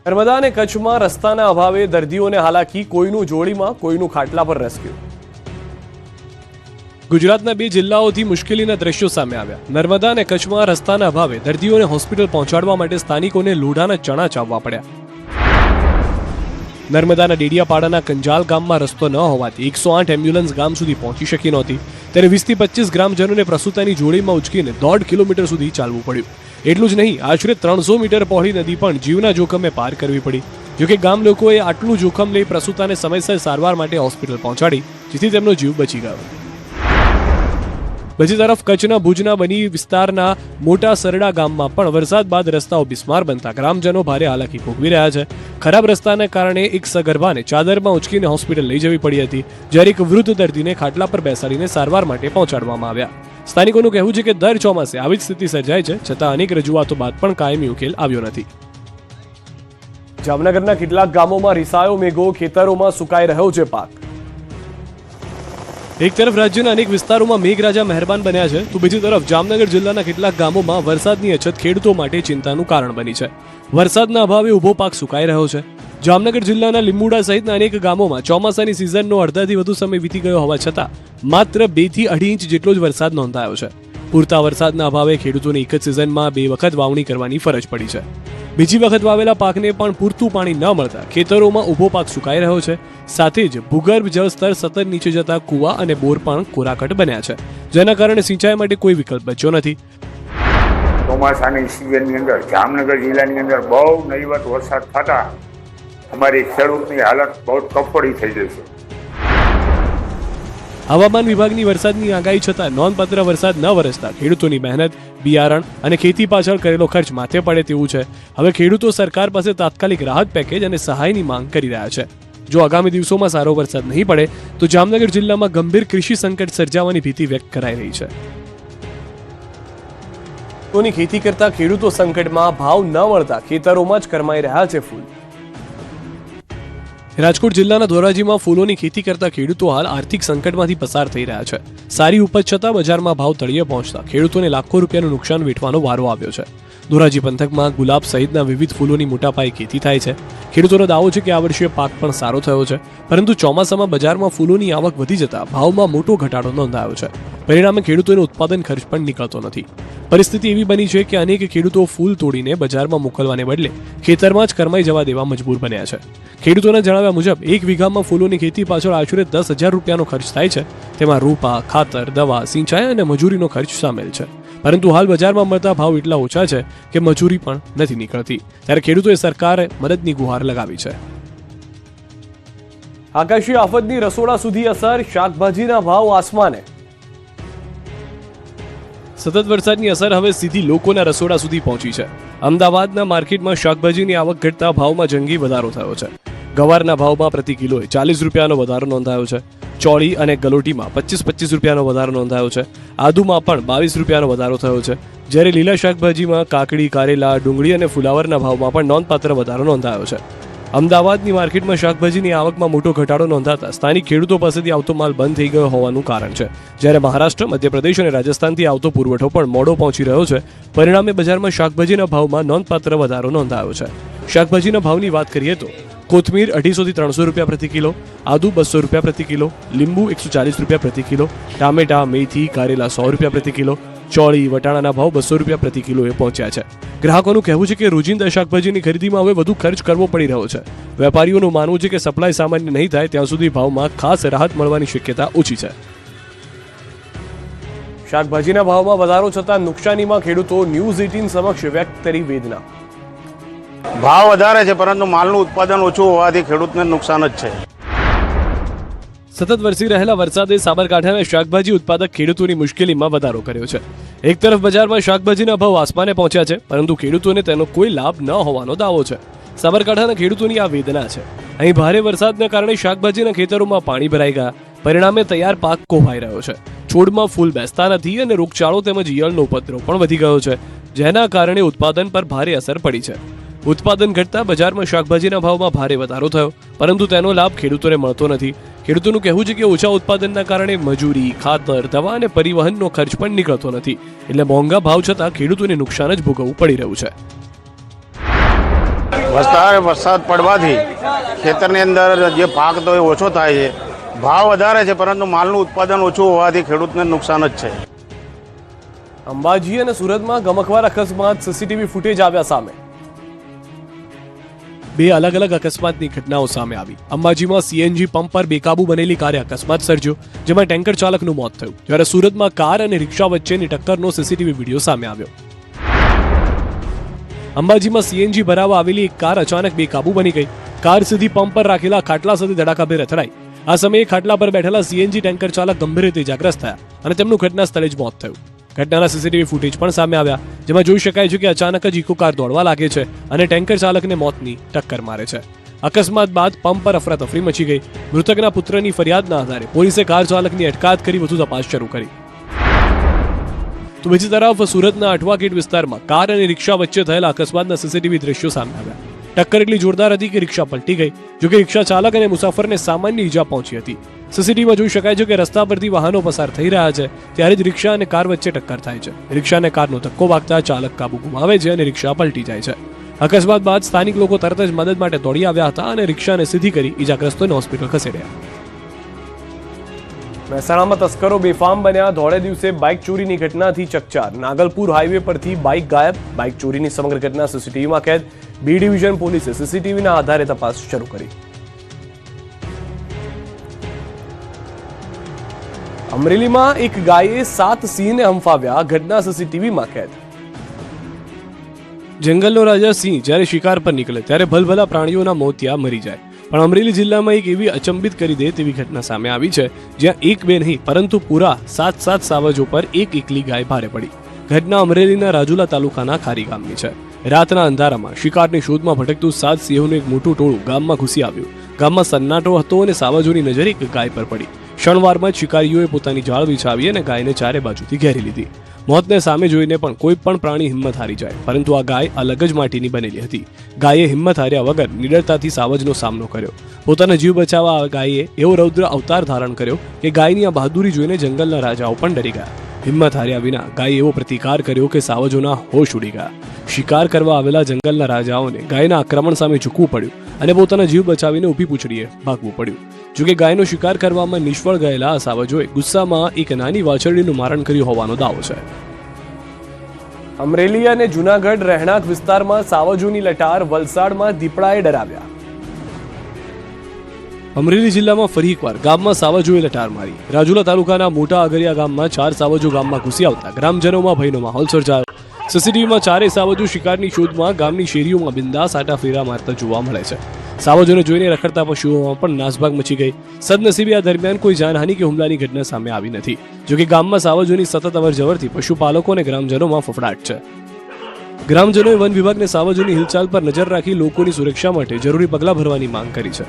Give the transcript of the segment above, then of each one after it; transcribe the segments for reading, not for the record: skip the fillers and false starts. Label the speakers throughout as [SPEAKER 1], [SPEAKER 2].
[SPEAKER 1] નર્મદા અને કચ્છમાં રસ્તાના અભાવે દર્દીઓને હાલાકી, કોઈનું જોડીમાં કોઈનું ખાટલા પર રેસ્ક્યુ। ગુજરાતના બે જિલ્લાઓથી મુશ્કેલીના દ્રશ્યો સામે આવ્યા। નર્મદા અને કચ્છમાં રસ્તાના અભાવે દર્દીઓને હોસ્પિટલ પહોંચાડવા માટે સ્થાનિકોને લોઢાના ચણા ચાવવા પડ્યા। નર્મદાના ડેડિયાપાડાના કંજાલ ગામમાં રસ્તો ન હોવાથી 108 એમ્બ્યુલન્સ ગામ સુધી પહોંચી શકી નહોતી, ત્યારે 20 થી 25 ગ્રામજનોને પ્રસૂતાની જોડીમાં ઉચકીને 1.5 કિલોમીટર સુધી ચાલવું પડ્યું। એટલું જ નહીં, આશરે 300 મીટર પહોળી નદી પણ જીવના જોખમે પાર કરવી પડી। જોકે ગામ લોકોએ આટલું જોખમ લઈ પ્રસૂતાને સમયસર સારવાર માટે હોસ્પિટલ પહોંચાડી, જેથી તેમનો જીવ બચી ગયો। બીજી તરફ કચ્છના ભુજના બની વિસ્તારના મોટા સરડા ગામમાં પણ વરસાદ બાદ રસ્તાઓ બિસ્માર બનતા ગ્રામજનો ભારે હાલાકી ભોગવી રહ્યા છે। ખરાબ રસ્તાને કારણે એક સગર્ભાને ચાદરમાં ઉંચકીને હોસ્પિટલ લઈ જવી પડી હતી, જ્યારે એક વૃદ્ધ દર્દીને ખાટલા પર બેસાડીને સારવાર માટે પહોંચાડવામાં આવ્યા। સ્થાનિકોનું કહેવું છે કે દર ચોમાસે આવી જ સ્થિતિ સર્જાય છે, છતાં અનેક રજૂઆતો બાદ પણ કાયમી ઉકેલ આવ્યો નથી। જામનગરના કેટલાક ગામોમાં રીસાયો મેઘો, ખેતરોમાં સુકાઈ રહ્યો છે પાક। એક તરફ રાજ્યના અનેક વિસ્તારોમાં મેઘરાજા મહેરબાન બન્યા છે, તો બીજી તરફ જામનગર જિલ્લાના કેટલાક ગામોમાં વરસાદની અછત ખેડૂતો માટે ચિંતાનું કારણ બની છે। વરસાદના અભાવે ઉભો પાક સુકાઈ રહ્યો છે। જામનગર જિલ્લાના લીંબુડા સહિતના અનેક ગામોમાં ચોમાસાની સિઝનનો અડધાથી વધુ સમય વીતી ગયો હોવા છતાં માત્ર 2 થી 2.5 ઇંચ જેટલો જ વરસાદ નોંધાયો છે। પૂરતા વરસાદના અભાવે ખેડૂતોને એક જ સિઝનમાં 2 વખત વાવણી કરવાની ફરજ પડી છે। બીજી વખત વાવેલા પાકને પણ પૂરતું પાણી ન મળતા ખેતરોમાં ઉભો પાક સુકાઈ રહ્યો છે। સાથે જ ભૂગર્ભ જળ સ્તર સતત નીચે જતા કુવા અને બોર પણ કોરાકટ બન્યા છે, જેના કારણે સિંચાઈ માટે કોઈ વિકલ્પ બચ્યો નથી।
[SPEAKER 2] ચોમાસાની સિઝનની અંદર જામનગર જિલ્લાની અંદર બહુ નહીવત વરસાદ થતા અમારી ખેડૂતની હાલત બહુ કફોડી થઈ ગઈ છે।
[SPEAKER 1] હવામાન વિભાગની વરસાદની આગાહી છતાં નોંધપાત્ર વરસાદ ન વરસતા ખેડૂતોની મહેનત, બિયારણ અને ખેતી પાછળ કરેલો ખર્ચ માથે પડે તેવું છે। હવે ખેડૂતો સરકાર પાસે તાત્કાલિક રાહત પેકેજ અને સહાયની માંગ કરી રહ્યા છે। જો આગામી દિવસોમાં સારો વરસાદ નહીં પડે તો જામનગર જિલ્લામાં ગંભીર કૃષિ સંકટ સર્જાવાની ભીતિ વ્યક્ત કરાઈ રહી છે। તોની ખેતી કરતા ખેડૂતો સંકટમાં, ભાવ ન મળતા ખેતરોમાં જ કરમાઈ રહ્યા છે ફૂલ। રાજકોટ જિલ્લાના ધોરાજીમાં ફૂલોની ખેતી કરતા ખેડૂતો હાલ આર્થિક સંકટમાંથી પસાર થઈ રહ્યા છે। સારી ઉપજ છતાં બજારમાં ભાવ તળિયે પહોંચતા ખેડૂતોને લાખો રૂપિયાનું નુકસાન વેઠવાનો વારો આવ્યો છે। ધોરાજી પંથકમાં ગુલાબ સહિતના વિવિધ ફૂલોની મોટા પાયે ખેતી થાય છે। ખેડૂતોનો દાવો છે કે આ વર્ષે પાક પણ સારો થયો છે, પરંતુ ચોમાસામાં બજારમાં ફૂલોની આવક વધી જતા ભાવમાં મોટો ઘટાડો નોંધાયો છે। પરિણામે ખેડૂતોનો ઉત્પાદન ખર્ચ પણ નીકળતો નથી। પરિસ્થિતિ એવી બની છે કે અનેક ખેડૂતો ફૂલ તોડીને બજારમાં મોકલવાને બદલે ખેતરમાં જ કરમાઈ જવા દેવા મજબૂર બન્યા છે। ખેડૂતોના જણાવ્યા મુજબ 1 વીઘામાં ફૂલોની ખેતી પાછળ આશરે 10,000 રૂપિયાનો ખર્ચ થાય છે। તેમાં રોપા, ખાતર, દવા, સિંચાઈ અને મજૂરીનો ખર્ચ સામેલ છે, પરંતુ હાલ બજારમાં મળતા ભાવ એટલા ઓછા છે કે મજૂરી પણ નથી નીકળતી, ત્યારે ખેડૂતોએ સરકારે મદદની ગુહાર લગાવી છે। આકાશી આફતની રસોડા સુધી અસર, શાકભાજીના ભાવ આસમાને। સતત વરસાદની અસર હવે સીધી લોકોના રસોડા સુધી પહોંચી છે। અમદાવાદના માર્કેટમાં શાકભાજીની આવક ઘટતા ભાવમાં જંગી વધારો થયો છે। ગવારના ભાવમાં પ્રતિ કિલોએ 40 રૂપિયાનો વધારો નોંધાયો છે। ચોળી અને ગલોટીમાં 25 રૂપિયાનો વધારો નોંધાયો છે। આદુમાં પણ 22 રૂપિયાનો વધારો થયો છે, જ્યારે લીલા શાકભાજીમાં કાકડી, કારેલા, ડુંગળી અને ફુલાવરના ભાવમાં પણ નોંધપાત્ર વધારો નોંધાયો છે। અમદાવાદની માર્કેટમાં શાકભાજીની આવકમાં મોટો ઘટાડો નોંધાતા સ્થાનિક ખેડૂતો પાસેથી આવતો માલ બંધ થઈ ગયો હોવાનું કારણ છે, જ્યારે મહારાષ્ટ્ર, મધ્યપ્રદેશ અને રાજસ્થાનથી આવતો પુરવઠો પણ મોડો પહોંચી રહ્યો છે। પરિણામે બજારમાં શાકભાજીના ભાવમાં નોંધપાત્ર વધારો નોંધાયો છે। શાકભાજીના ભાવની વાત કરીએ તો કોથમીર 250 થી 300 રૂપિયા પ્રતિ કિલો, આદુ 200 રૂપિયા પ્રતિ કિલો, લીંબુ 140 રૂપિયા પ્રતિ કિલો, ટામેટા, મેથી, કારેલા 100 રૂપિયા પ્રતિ કિલો, ચોળી, વટાણાના ભાવ 200 રૂપિયા પ્રતિ કિલોએ પહોંચ્યા છે। ગ્રાહકોનું કહેવું છે કે રોજિંદા શાકભાજીની ખરીદીમાં હવે વધુ ખર્ચ કરવો પડી રહ્યો છે। વેપારીઓનું માનવું છે કે સપ્લાય સામાન્ય નહીં થાય ત્યાં સુધી ભાવમાં ખાસ રાહત મળવાની શક્યતા ઓછી છે। શાકભાજીના ભાવમાં વધારો છતાં નુકસાનીમાં ખેડૂતો ન્યૂઝ 18 સમક્ષ વ્યક્ત કરી વેદના।
[SPEAKER 3] ભાવ વધારે છે, પરંતુ માલનું ઉત્પાદન ઓછું હોવાથી ખેડૂતને નુકસાન જ છે।
[SPEAKER 1] સતત વરસી રહેલા વરસાદે સાબરકાંઠાના શાકભાજી ઉત્પાદક ખેડૂતોની મુશ્કેલીમાં વધારો કર્યો છે। એક તરફ બજારમાં શાકભાજીના ભાવ આસમાને પહોંચ્યા છે, પરંતુ ખેડૂતોને તેનો કોઈ લાભ ન હોવાનો દાવો છે। સાબરકાંઠાના ખેડૂતોની આ વેદના છે। અહીં ભારે વરસાદના કારણે શાકભાજીના ખેતરોમાં પાણી ભરાઈ ગયા, પરિણામે તૈયાર પાક કોહાઈ રહ્યો છે। છોડમાં ફૂલ બેસતા નથી અને રોગચાળો તેમજ ઈયળનો ઉપદ્રવ પણ વધી ગયો છે, જેના કારણે ઉત્પાદન પર ભારે અસર પડી છે। ઉત્પાદન ઘટતા બજારમાં શાકભાજીના ભાવમાં ભારે વધારો થયો, પરંતુ તેનો લાભ ખેડૂતોને મળતો નથી। ખેડૂતોનું કહેવું છે કે ઓછા ઉત્પાદનના કારણે મજૂરી, ખાતર, દવા અને પરિવહનનો ખર્ચ પણ નીકળતો નથી, એટલે મોંઘા ભાવ છતાં ખેડૂતોને નુકસાન જ ભોગવવું પડી રહ્યું છે।
[SPEAKER 3] વરસાદ પડવાથી ખેતરની અંદર જે પાક તો એ ઓછો થાય છે, ભાવ વધારે છે પરંતુ માલનું ઉત્પાદન ઓછું હોવાથી ખેડૂતને નુકસાન જ છે.
[SPEAKER 1] અંબાજી અને સુરતમાં ગમખ્વાર અકસ્માત, સીસીટીવી ફૂટેજ આવ્યા સામે. બે અલગ અલગ અકસ્માતની ઘટનાઓ સામે આવી. અંબાજીમાં સીએનજી પંપ પર બેકાબુ બનેલી કારે અકસ્માત સર્જ્યો, જેમાં ટેન્કર ચાલકનું મોત થયું, જ્યારે સુરતમાં કાર અને રિક્ષા વચ્ચેની ટક્કરનો સીસીટીવી વિડીયો સામે આવ્યો. અંબાજીમાં સીએનજી ભરાવા આવેલી એક કાર અચાનક બેકાબુ બની ગઈ. કાર સીધી પંપ પર રાખેલા ખાટલા સાથે ધડાકાભેર અથડાઈ. આ સમયે ખાટલા પર બેઠેલા સીએનજી ટેન્કર ચાલક ગંભીર રીતે ઇજાગ્રસ્ત થયા અને તેમનું ઘટના સ્થળે જ મોત થયું. ઘટનાના સીસીટીવી ફૂટેજ પણ સામે આવ્યા, જેમાં જોઈ શકાય છે કે અચાનક જ ઇકો કાર દોડવા લાગે છે અને ટેન્કર ચાલકને મોતની ટક્કર મારે છે. અકસ્માત બાદ પંપ પર અફરાતફરી મચી ગઈ. મૃતકના પુત્રની ફરિયાદના આધારે પોલીસે કાર ચાલકની અટકાયત કરી વધુ તપાસ શરૂ કરી. તો બીજી તરફ સુરતના અઠવા ગેટ વિસ્તારમાં કાર અને રિક્ષા વચ્ચે થયેલા અકસ્માતના સીસીટીવી દ્રશ્યો સામે આવ્યા. ટક્કર એટલી જોરદાર હતી કે રિક્ષા પલટી ગઈ, જોકે રિક્ષા ચાલક અને મુસાફરને સામાન્ય ઈજા પહોંચી હતી. સીસીટીવીમાં જોઈ શકાય છે કે રસ્તા પરથી વાહનો પસાર થઈ રહ્યા છે ત્યારે જ રિક્ષા અને કાર વચ્ચે ટક્કર થાય છે. રિક્ષા અને કારનો ધક્કો વાગતા ચાલક કાબુ ગુમાવે છે અને રિક્ષા પલટી જાય છે. અકસ્માત બાદ સ્થાનિક લોકો તરત જ મદદ માટે દોડી આવ્યા હતા અને રિક્ષાને સીધી કરી ઈજાગ્રસ્તોને હોસ્પિટલ ખસેડ્યા. મહેસાણામાં તસ્કરો બેફામ બન્યા. ધોળે દિવસે બાઇક ચોરીની ઘટનાથી ચકચાર. નાગલપુર હાઈવે પરથી બાઇક ગાયબ. બાઇક ચોરીની સમગ્ર ઘટના સીસીટીવીમાં કેદ. બી ડિવિઝન પોલીસે સીસીટીવીના આધારે તપાસ શરૂ કરી. અમરેલીમાં એક ગાયે 7 સિંહને હંફાવ્યા. ઘટના સીસીટીવીમાં કેદ. જંગલનો રાજા સિંહ જ્યારે શિકાર પર નીકળે ત્યારે ભલભલા પ્રાણીઓના મોત ત્યાં મરી જાય, પણ અમરેલી જિલ્લામાં એક એવી અચંબિત કરી દે તેવી ઘટના સામે આવી છે, જ્યાં એક બે નહીં પરંતુ પૂરા 7 સાવજો પર એક એકલી ગાય ભારે પડી. ઘટના અમરેલીના રાજુલા તાલુકાના ખારી ગામની છે. રાતના અંધારામાં શિકારની શોધમાં ભટકતું 7 સિંહોનું એક મોટું ટોળું ગામમાં ઘૂસી આવ્યું. ગામમાં સન્નાટો હતો અને સાવજોની નજર એક ગાય પર પડી. ક્ષણવારમાં જ શિકારીઓએ પોતાની જાળ વિછાવી અને ગાયને ચારે બાજુથી ઘેરી લીધી. મોતને સામે જોઈને પણ કોઈ પણ પ્રાણી હિંમત હારી જાય, પરંતુ આ ગાય અલગ જ માટીની બનેલી હતી. ગાયે હિંમત હાર્યા વગર નિડરતાથી સાવજનો સામનો કર્યો. પોતાનો જીવ બચાવવા આ ગાયે એવો રૌદ્ર અવતાર ધારણ કર્યો કે ગાયની આ બહાદુરી જોઈને જંગલના રાજાઓ પણ ડરી ગયા. હિંમત હાર્યા વિના ગાયે એવો પ્રતિકાર કર્યો કે સાવજોના હોશ ઉડી ગયા. શિકાર કરવા આવેલા જંગલના રાજાઓને ગાયના આક્રમણ સામે ઝૂકવું પડ્યું અને પોતાના જીવ બચાવીને ઊભી પૂંછડીએ ભાગવું પડ્યું. જોકે ગાયનો શિકાર કરવામાં નિષ્ફળ ગયેલા આ સાવજોએ ગુસ્સામાં એક નાની વાછરડીનું મારણ કર્યું હોવાનો દાવો છે. અમરેલી અને જૂનાગઢ રહેણાંક વિસ્તારમાં સાવજોની લટાર. વલસાડમાં દીપડાએ ડરાવ્યા. અમરેલી જિલ્લામાં ફરી એકવાર ગામમાં સાવજોએ લટાર મારી. રાજુલા તાલુકાના મોટા અગરિયા ગામમાં 4 સાવજો ગામમાં ઘૂસી આવતા ગ્રામજનોમાં ભયનો માહોલ સર્જાયો. સીસીટીવીમાં 4 સાવજો શિકારની શોધમાં ગામની શેરીઓમાં બિંદાસ આટા ફેરા મારતા જોવા મળે છે. સાવજોને જોઈને રખડતા પશુઓમાં પણ નાસભાગ મચી ગઈ. સદનસીબે આ દરમિયાન કોઈ જાનહાનિ કે હુમલાની ઘટના સામે આવી નથી. જોકે ગામમાં સાવજોની સતત અવરજવરથી પશુપાલકો અને ગ્રામજનોમાં ફફડાટ છે. ગ્રામજનોએ વન વિભાગને સાવજોની હિલચાલ પર નજર રાખી લોકોની સુરક્ષા માટે જરૂરી પગલાં ભરવાની માંગ કરી છે.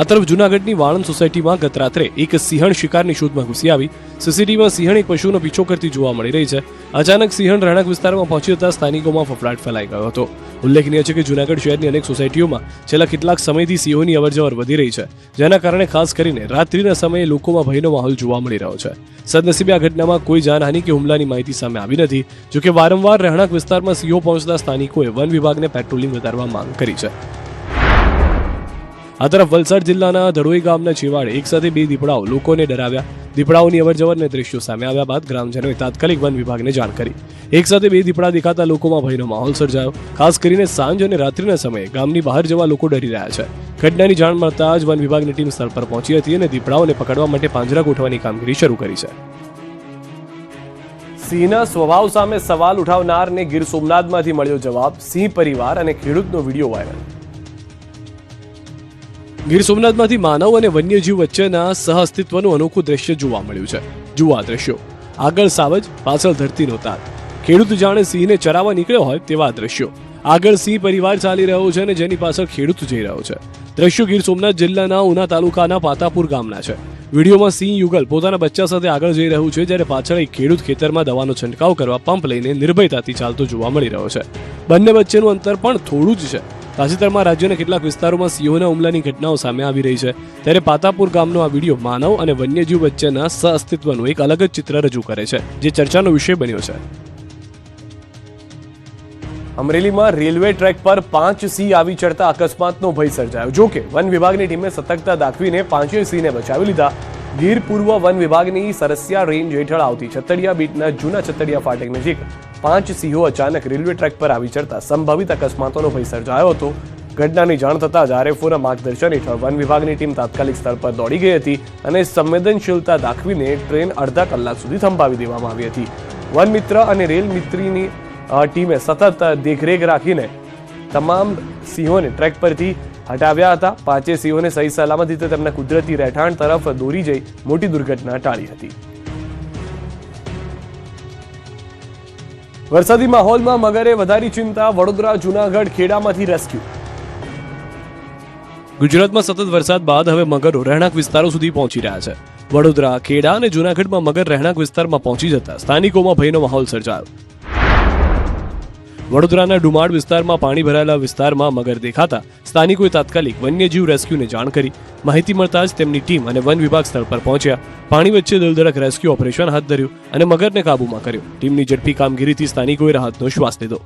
[SPEAKER 1] આ તરફ જૂનાગઢની વાળંદ સોસાયટીમાં ગત રાત્રે એક સિંહણ શિકારની શોધમાં ઘૂસી આવી. સીસીટીવીમાં સિંહણ એક પશુનો પીછો કરતી જોવા મળી રહી છે. અચાનક સિંહણ રહેણાંક વિસ્તારમાં પહોંચી જતા સ્થાનિકોમાં ફફડાટ ફેલાઈ ગયો હતો. ઉલ્લેખનીય છે કે જૂનાગઢ શહેરની અનેક સોસાયટીઓમાં છેલ્લા કેટલાક સમયથી સિંહોની અવરજવર વધી રહી છે, જેના કારણે ખાસ કરીને રાત્રિના સમયે લોકોમાં ભયનો માહોલ જોવા મળી રહ્યો છે. સદનસીબે આ ઘટનામાં કોઈ જાનહાનિ કે હુમલાની માહિતી સામે આવી નથી. જોકે વારંવાર રહેણાંક વિસ્તારમાં સિંહો પહોંચતા સ્થાનિકોએ વન વિભાગને પેટ્રોલિંગ વધારવા માંગ કરી છે. આ તરફ વલસાડ જિલ્લાના ધડોઈ ગામના છેવાડે એકસાથે 2 દીપડાઓ લોકોને ડરાવ્યા. દીપડાઓની અવરજવરને દ્રશ્યો સામે આવ્યા બાદ ગ્રામજનોએ તાત્કાલિક વન વિભાગને જાણ કરી. એકસાથે 2 દીપડા દેખાતા લોકોમાં ભયનો માહોલ સર્જાયો. ખાસ કરીને સાંજ અને રાત્રિના સમયે ગામની બહાર જવા લોકો ડરી રહ્યા છે. ઘટનાની જાણ મળતા જ વન વિભાગની ટીમ સ્થળ પર પહોંચી હતી અને દીપડાઓને પકડવા માટે પાંજરા ગોઠવવાની કામગીરી શરૂ કરી છે. સિંહના સ્વભાવ સામે સવાલ ઉઠાવનારને ગીર સોમનાથમાંથી મળ્યો જવાબ. સિંહ પરિવાર અને ખેડૂતનો વિડીયો વાયરલ. ગીર સોમનાથમાંથી માનવ અને વન્યજીવ વચ્ચેના સહઅસ્તિત્વનું અનોખું દ્રશ્ય જોવા મળ્યું છે. જુઓ આ દ્રશ્યો. આગળ સાવજ, પાછળ ધરતીનો તાત. ખેડૂત જાણે સિંહને ચરાવવા નીકળ્યો હોય તેવા દ્રશ્યો. આગળ સિંહ પરિવાર ચાલી રહ્યો છે અને જેની પાછળ ખેડૂત જઈ રહ્યો છે. દ્રશ્યો ગીર સોમનાથ જિલ્લાના ઉના તાલુકાના પાતાપુર ગામના છે. વિડીયોમાં સિંહ યુગલ પોતાના બચ્ચા સાથે આગળ જઈ રહ્યું છે, જ્યારે પાછળ એક ખેડૂત ખેતરમાં દવાનો છંટકાવ કરવા પંપ લઈને નિર્ભયતાથી ચાલતો જોવા મળી રહ્યો છે. બંને વચ્ચેનું અંતર પણ થોડું જ છે. તાજેતરમાં રાજ્યના કેટલાક વિસ્તારોમાં સિંહોના હુમલાની ઘટનાઓ સામે આવી રહી છે, ત્યારે પાતાપુર ગામનો આ વિડીયો માનવ અને વન્યજીવ વચ્ચેના સહઅસ્તિત્વનું એક અલગ જ ચિત્ર રજૂ કરે છે, જે ચર્ચાનો વિષય બન્યો છે. અમરેલીમાં રેલવે ટ્રેક પર 5 સિંહ આવી ચડતા અકસ્માતનો ભય સર્જાયો. જો કે વન વિભાગની ટીમે સતર્કતા દાખવીને 5 સિંહને બચાવી લીધા. ગીર પૂર્વ વન વિભાગની સરસિયા રેન્જ હેઠળ આવતી છતડિયા બીટના જૂના છતડિયા ફાટક નજીક 5 સિંહો અચાનક રેલવે ટ્રેક પર આવી ચડતા સંભવિત અકસ્માતોનો ભય સર્જાયો હતો. ઘટનાની જાણ થતાં જ આરએફઓના માર્ગદર્શન હેઠળ વન વિભાગની ટીમ તાત્કાલિક સ્થળ પર દોડી ગઈ હતી અને સંવેદનશીલતા દાખવીને ટ્રેન અડધા કલાક સુધી થંભાવી દેવામાં આવી હતી. વન મિત્ર અને રેલ મિત્રીની ટીમે સતત દેખરેખ રાખીને તમામ સિંહોને ટ્રેક પરથી હટાવ્યા હતા. 5 સિંહોને સહી સલામતી તેમના કુદરતી રહેઠાણ તરફ દોરી જઈ મોટી દુર્ઘટના ટાળી હતી. વરસાદી માહોલમાં મગરે વધારી ચિંતા. વડોદરા, જૂનાગઢ, ખેડામાંથી રેસ્ક્યુ. ગુજરાતમાં સતત વરસાદ બાદ હવે મગરો રહેણાંક વિસ્તારો સુધી પહોંચી રહ્યા છે. વડોદરા, ખેડા અને જૂનાગઢમાં મગર રહેણાંક વિસ્તારમાં પહોંચી જતા સ્થાનિકોમાં ભયનો માહોલ સર્જાયો. વડોદરાના ડુમાડ વિસ્તારમાં પાણી ભરાયેલા વિસ્તારમાં મગર દેખાતા સ્થાનિકોએ તાત્કાલિક વન્યજીવ રેસ્ક્યુને જાણ કરી. માહિતી મળતા જ તેમની ટીમ અને વન વિભાગ સ્થળ પર પહોંચ્યા. પાણી વચ્ચે દિલધડક રેસ્ક્યુ ઓપરેશન હાથ ધર્યું અને મગરને કાબૂમાં કર્યો. ટીમની ઝડપી કામગીરીથી સ્થાનિકોએ રાહતનો શ્વાસ લીધો.